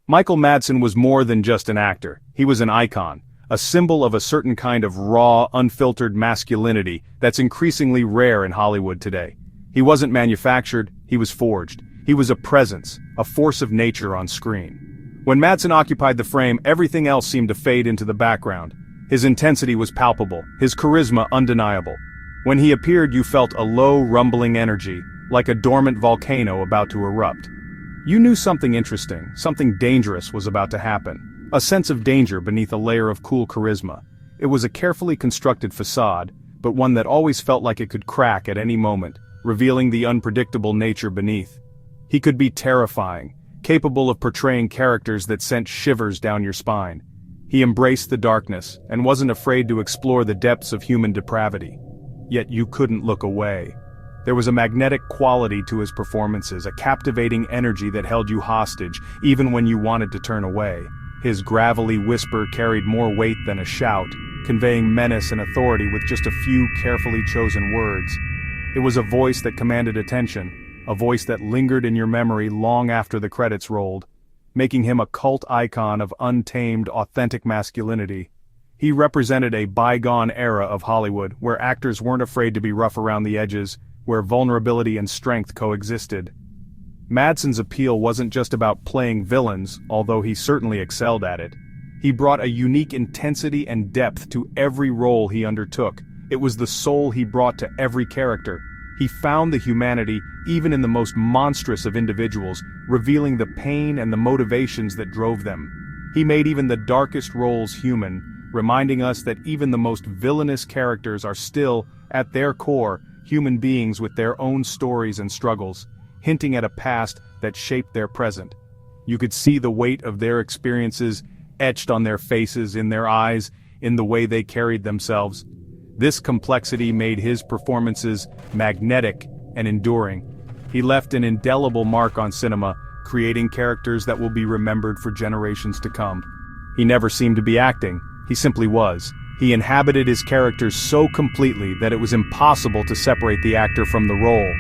Michael Madsen was more than just an actor. He was an icon, a symbol of a certain kind of raw, unfiltered masculinity that's increasingly rare in Hollywood today. He wasn't manufactured, he was forged. He was a presence, a force of nature on screen. When Madsen occupied the frame, everything else seemed to fade into the background. His intensity was palpable, his charisma undeniable. When he appeared, you felt a low, rumbling energy, like a dormant volcano about to erupt. You knew something interesting, something dangerous was about to happen. A sense of danger beneath a layer of cool charisma. It was a carefully constructed facade, but one that always felt like it could crack at any moment, revealing the unpredictable nature beneath. He could be terrifying, capable of portraying characters that sent shivers down your spine. He embraced the darkness, and wasn't afraid to explore the depths of human depravity. Yet you couldn't look away. There was a magnetic quality to his performances, a captivating energy that held you hostage, even when you wanted to turn away. His gravelly whisper carried more weight than a shout, conveying menace and authority with just a few carefully chosen words. It was a voice that commanded attention, a voice that lingered in your memory long after the credits rolled, making him a cult icon of untamed, authentic masculinity. He represented a bygone era of Hollywood, where actors weren't afraid to be rough around the edges, where vulnerability and strength coexisted. Madsen's appeal wasn't just about playing villains, although he certainly excelled at it. He brought a unique intensity and depth to every role he undertook. It was the soul he brought to every character. He found the humanity even in the most monstrous of individuals, revealing the pain and the motivations that drove them. He made even the darkest roles human, reminding us that even the most villainous characters are still, at their core, human beings with their own stories and struggles, hinting at a past that shaped their present. You could see the weight of their experiences etched on their faces, in their eyes, in the way they carried themselves. This complexity made his performances magnetic and enduring. He left an indelible mark on cinema, creating characters that will be remembered for generations to come. He never seemed to be acting, he simply was. He inhabited his characters so completely that it was impossible to separate the actor from the role.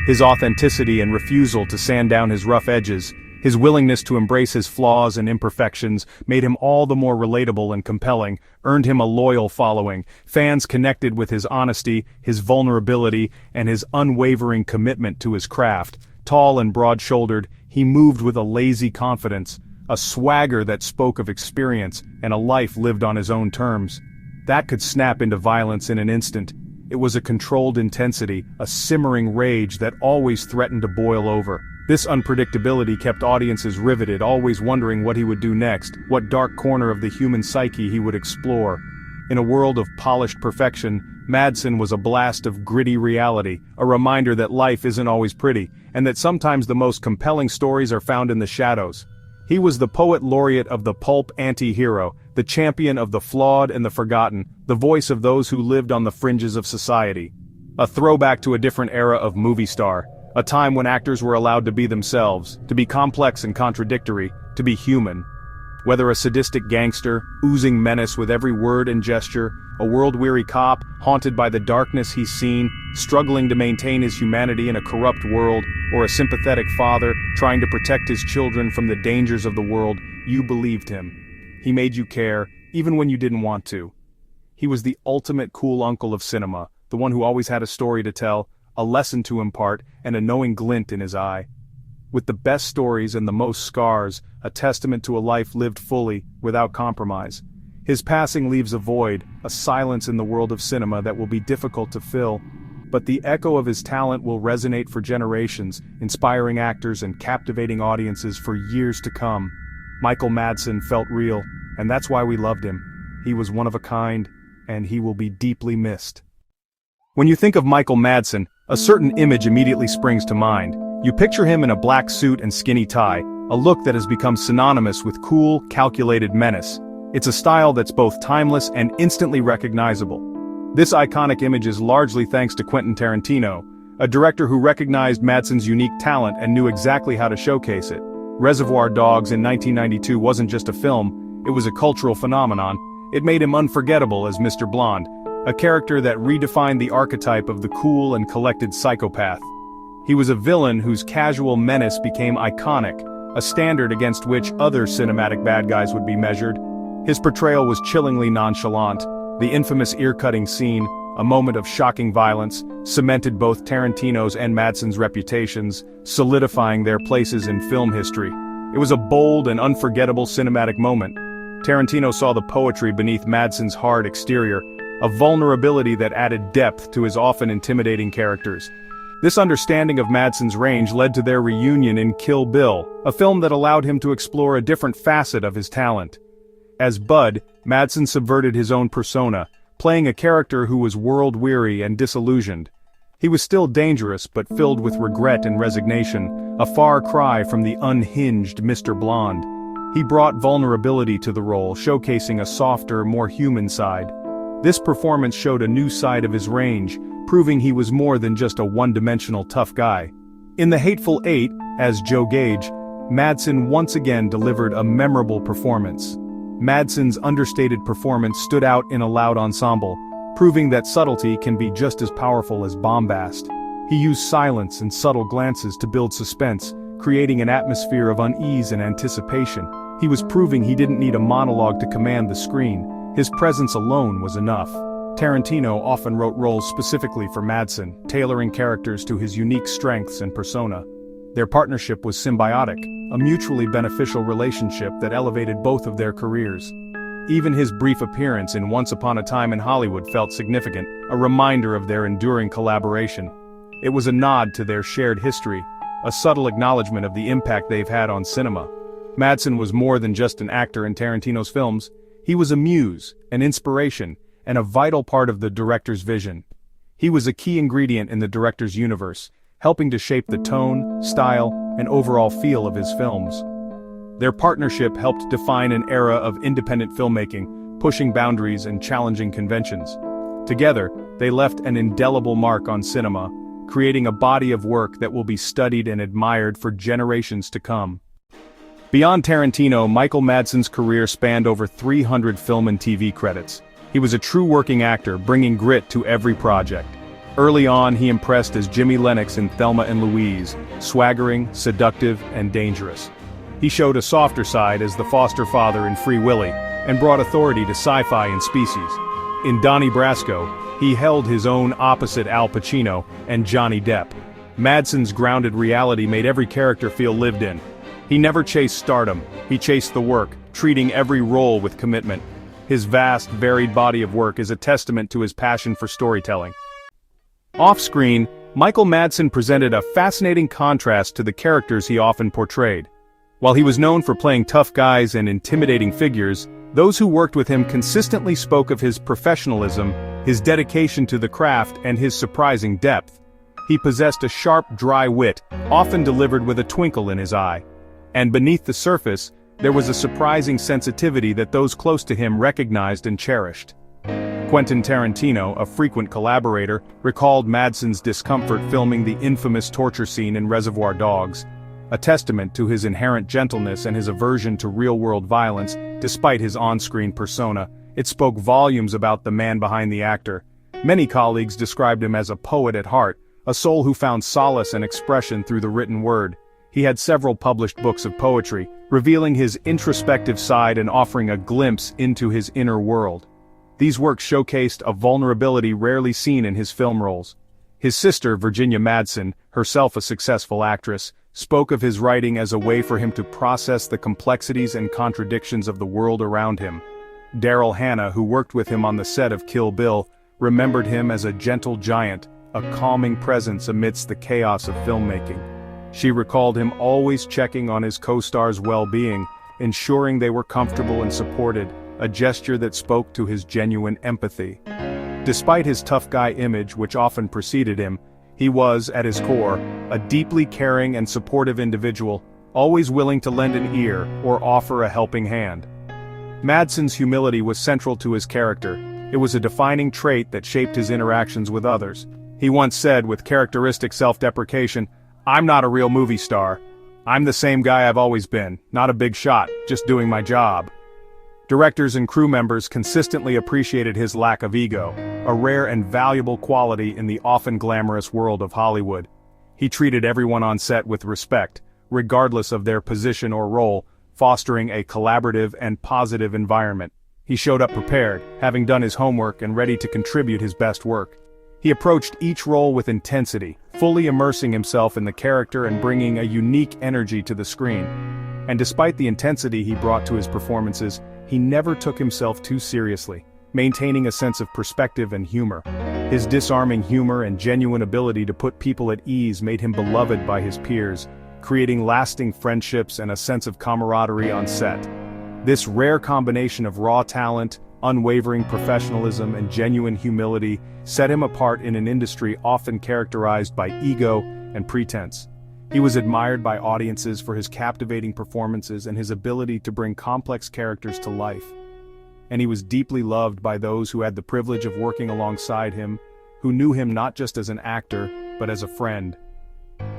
His authenticity and refusal to sand down his rough edges, his willingness to embrace his flaws and imperfections, made him all the more relatable and compelling, earned him a loyal following. Fans connected with his honesty, his vulnerability, and his unwavering commitment to his craft. Tall and broad-shouldered, he moved with a lazy confidence, a swagger that spoke of experience and a life lived on his own terms. That could snap into violence in an instant. It was a controlled intensity, a simmering rage that always threatened to boil over. This unpredictability kept audiences riveted, always wondering what he would do next, what dark corner of the human psyche he would explore. In a world of polished perfection, Madsen was a blast of gritty reality, a reminder that life isn't always pretty, and that sometimes the most compelling stories are found in the shadows. He was the poet laureate of the pulp anti-hero, the champion of the flawed and the forgotten, the voice of those who lived on the fringes of society. A throwback to a different era of movie star, a time when actors were allowed to be themselves, to be complex and contradictory, to be human. Whether a sadistic gangster, oozing menace with every word and gesture, a world-weary cop, haunted by the darkness he's seen, struggling to maintain his humanity in a corrupt world, or a sympathetic father, trying to protect his children from the dangers of the world, you believed him. He made you care, even when you didn't want to. He was the ultimate cool uncle of cinema, the one who always had a story to tell, a lesson to impart, and a knowing glint in his eye. With the best stories and the most scars, a testament to a life lived fully, without compromise. His passing leaves a void, a silence in the world of cinema that will be difficult to fill, but the echo of his talent will resonate for generations, inspiring actors and captivating audiences for years to come. Michael Madsen felt real, and that's why we loved him. He was one of a kind, and he will be deeply missed. When you think of Michael Madsen, a certain image immediately springs to mind. You picture him in a black suit and skinny tie, a look that has become synonymous with cool, calculated menace. It's a style that's both timeless and instantly recognizable. This iconic image is largely thanks to Quentin Tarantino, a director who recognized Madsen's unique talent and knew exactly how to showcase it. Reservoir Dogs in 1992 wasn't just a film, it was a cultural phenomenon. It made him unforgettable as Mr. Blonde, a character that redefined the archetype of the cool and collected psychopath. He was a villain whose casual menace became iconic, a standard against which other cinematic bad guys would be measured. His portrayal was chillingly nonchalant. The infamous ear-cutting scene, a moment of shocking violence, cemented both Tarantino's and Madsen's reputations, solidifying their places in film history. It was a bold and unforgettable cinematic moment. Tarantino saw the poetry beneath Madsen's hard exterior, a vulnerability that added depth to his often intimidating characters. This understanding of Madsen's range led to their reunion in Kill Bill, a film that allowed him to explore a different facet of his talent. As Bud, Madsen subverted his own persona, playing a character who was world-weary and disillusioned. He was still dangerous but filled with regret and resignation, a far cry from the unhinged Mr. Blonde. He brought vulnerability to the role, showcasing a softer, more human side. This performance showed a new side of his range, proving he was more than just a one-dimensional tough guy. In The Hateful Eight, as Joe Gage, Madsen once again delivered a memorable performance. Madsen's understated performance stood out in a loud ensemble, proving that subtlety can be just as powerful as bombast. He used silence and subtle glances to build suspense, creating an atmosphere of unease and anticipation. He was proving he didn't need a monologue to command the screen. His presence alone was enough. Tarantino often wrote roles specifically for Madsen, tailoring characters to his unique strengths and persona. Their partnership was symbiotic, a mutually beneficial relationship that elevated both of their careers. Even his brief appearance in Once Upon a Time in Hollywood felt significant, a reminder of their enduring collaboration. It was a nod to their shared history, a subtle acknowledgement of the impact they've had on cinema. Madsen was more than just an actor in Tarantino's films. He was a muse, an inspiration, and a vital part of the director's vision. He was a key ingredient in the director's universe, helping to shape the tone, style, and overall feel of his films. Their partnership helped define an era of independent filmmaking, pushing boundaries and challenging conventions. Together, they left an indelible mark on cinema, creating a body of work that will be studied and admired for generations to come. Beyond Tarantino, Michael Madsen's career spanned over 300 film and TV credits. He was a true working actor, bringing grit to every project. Early on, he impressed as Jimmy Lennox in Thelma and Louise, swaggering, seductive, and dangerous. He showed a softer side as the foster father in Free Willy, and brought authority to sci-fi and Species. In Donnie Brasco, he held his own opposite Al Pacino and Johnny Depp. Madsen's grounded reality made every character feel lived in. He never chased stardom, he chased the work, treating every role with commitment. His vast, varied body of work is a testament to his passion for storytelling. Off-screen, Michael Madsen presented a fascinating contrast to the characters he often portrayed. While he was known for playing tough guys and intimidating figures, those who worked with him consistently spoke of his professionalism, his dedication to the craft, and his surprising depth. He possessed a sharp, dry wit, often delivered with a twinkle in his eye. And beneath the surface, there was a surprising sensitivity that those close to him recognized and cherished. Quentin Tarantino, a frequent collaborator, recalled Madsen's discomfort filming the infamous torture scene in Reservoir Dogs, a testament to his inherent gentleness and his aversion to real-world violence. Despite his on-screen persona, it spoke volumes about the man behind the actor. Many colleagues described him as a poet at heart, a soul who found solace and expression through the written word. He had several published books of poetry, revealing his introspective side and offering a glimpse into his inner world. These works showcased a vulnerability rarely seen in his film roles. His sister, Virginia Madsen, herself a successful actress, spoke of his writing as a way for him to process the complexities and contradictions of the world around him. Daryl Hannah, who worked with him on the set of Kill Bill, remembered him as a gentle giant, a calming presence amidst the chaos of filmmaking. She recalled him always checking on his co-stars' well-being, ensuring they were comfortable and supported, a gesture that spoke to his genuine empathy. Despite his tough guy image which often preceded him, he was, at his core, a deeply caring and supportive individual, always willing to lend an ear or offer a helping hand. Madsen's humility was central to his character. It was a defining trait that shaped his interactions with others. He once said with characteristic self-deprecation, "I'm not a real movie star. I'm the same guy I've always been, not a big shot, just doing my job." Directors and crew members consistently appreciated his lack of ego, a rare and valuable quality in the often glamorous world of Hollywood. He treated everyone on set with respect, regardless of their position or role, fostering a collaborative and positive environment. He showed up prepared, having done his homework and ready to contribute his best work. He approached each role with intensity, fully immersing himself in the character and bringing a unique energy to the screen. And despite the intensity he brought to his performances, he never took himself too seriously, maintaining a sense of perspective and humor. His disarming humor and genuine ability to put people at ease made him beloved by his peers, creating lasting friendships and a sense of camaraderie on set. This rare combination of raw talent, unwavering professionalism, and genuine humility set him apart in an industry often characterized by ego and pretense. He was admired by audiences for his captivating performances and his ability to bring complex characters to life. And he was deeply loved by those who had the privilege of working alongside him, who knew him not just as an actor, but as a friend.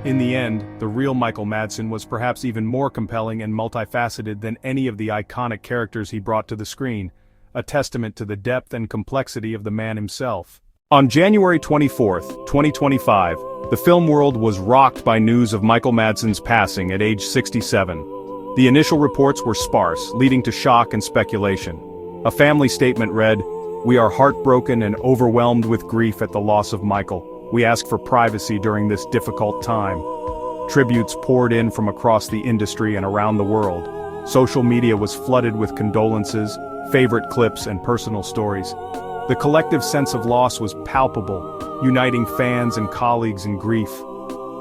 In the end, the real Michael Madsen was perhaps even more compelling and multifaceted than any of the iconic characters he brought to the screen, a testament to the depth and complexity of the man himself. On January 24, 2025, the film world was rocked by news of Michael Madsen's passing at age 67. The initial reports were sparse, leading to shock and speculation. A family statement read, "We are heartbroken and overwhelmed with grief at the loss of Michael. We ask for privacy during this difficult time." Tributes poured in from across the industry and around the world. Social media was flooded with condolences, favorite clips, and personal stories. The collective sense of loss was palpable, uniting fans and colleagues in grief.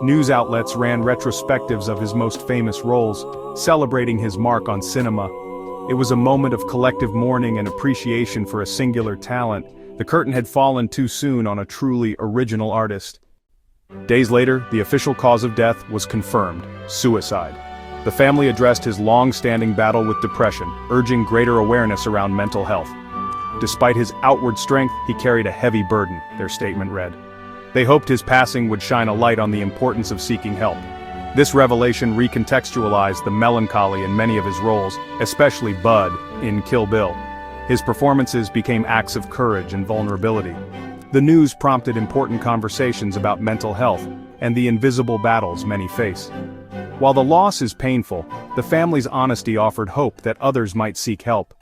News outlets ran retrospectives of his most famous roles, celebrating his mark on cinema. It was a moment of collective mourning and appreciation for a singular talent. The curtain had fallen too soon on a truly original artist. Days later, the official cause of death was confirmed: suicide. The family addressed his long-standing battle with depression, urging greater awareness around mental health. Despite his outward strength, he carried a heavy burden, their statement read. They hoped his passing would shine a light on the importance of seeking help. This revelation recontextualized the melancholy in many of his roles, especially Bud in Kill Bill. His performances became acts of courage and vulnerability. The news prompted important conversations about mental health and the invisible battles many face. While the loss is painful, the family's honesty offered hope that others might seek help.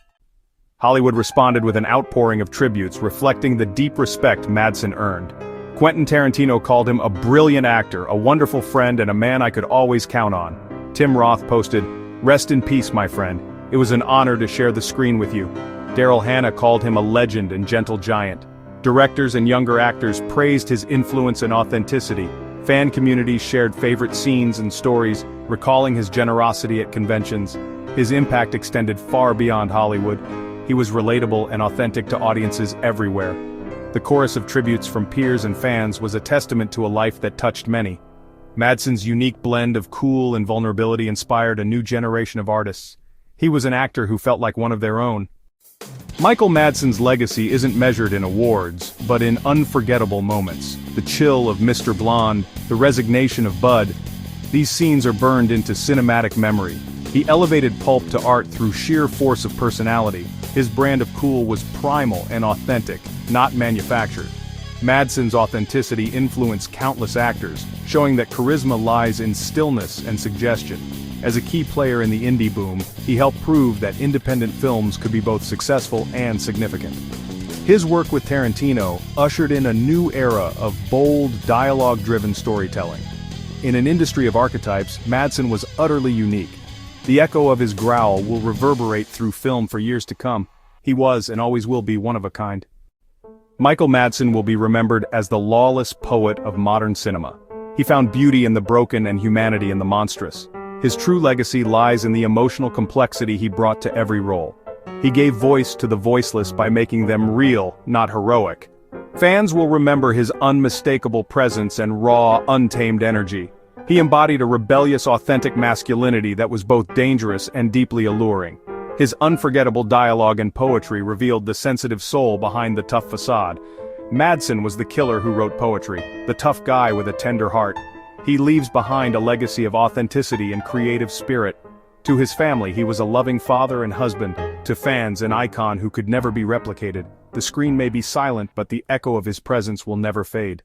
Hollywood responded with an outpouring of tributes reflecting the deep respect Madsen earned. Quentin Tarantino called him a brilliant actor, a wonderful friend, and a man I could always count on. Tim Roth posted, "Rest in peace, my friend. It was an honor to share the screen with you." Daryl Hannah called him a legend and gentle giant. Directors and younger actors praised his influence and authenticity. Fan communities shared favorite scenes and stories, recalling his generosity at conventions. His impact extended far beyond Hollywood. He was relatable and authentic to audiences everywhere. The chorus of tributes from peers and fans was a testament to a life that touched many. Madsen's unique blend of cool and vulnerability inspired a new generation of artists. He was an actor who felt like one of their own. Michael Madsen's legacy isn't measured in awards, but in unforgettable moments. The chill of Mr. Blonde, the resignation of Bud. These scenes are burned into cinematic memory. He elevated pulp to art through sheer force of personality. His brand of cool was primal and authentic, not manufactured. Madsen's authenticity influenced countless actors, showing that charisma lies in stillness and suggestion. As a key player in the indie boom, he helped prove that independent films could be both successful and significant. His work with Tarantino ushered in a new era of bold, dialogue-driven storytelling. In an industry of archetypes, Madsen was utterly unique. The echo of his growl will reverberate through film for years to come. He was and always will be one of a kind. Michael Madsen will be remembered as the lawless poet of modern cinema. He found beauty in the broken and humanity in the monstrous. His true legacy lies in the emotional complexity he brought to every role. He gave voice to the voiceless by making them real, not heroic. Fans will remember his unmistakable presence and raw, untamed energy. He embodied a rebellious, authentic masculinity that was both dangerous and deeply alluring. His unforgettable dialogue and poetry revealed the sensitive soul behind the tough facade. Madsen was the killer who wrote poetry, the tough guy with a tender heart. He leaves behind a legacy of authenticity and creative spirit. To his family, he was a loving father and husband. To fans, an icon who could never be replicated. The screen may be silent, but the echo of his presence will never fade.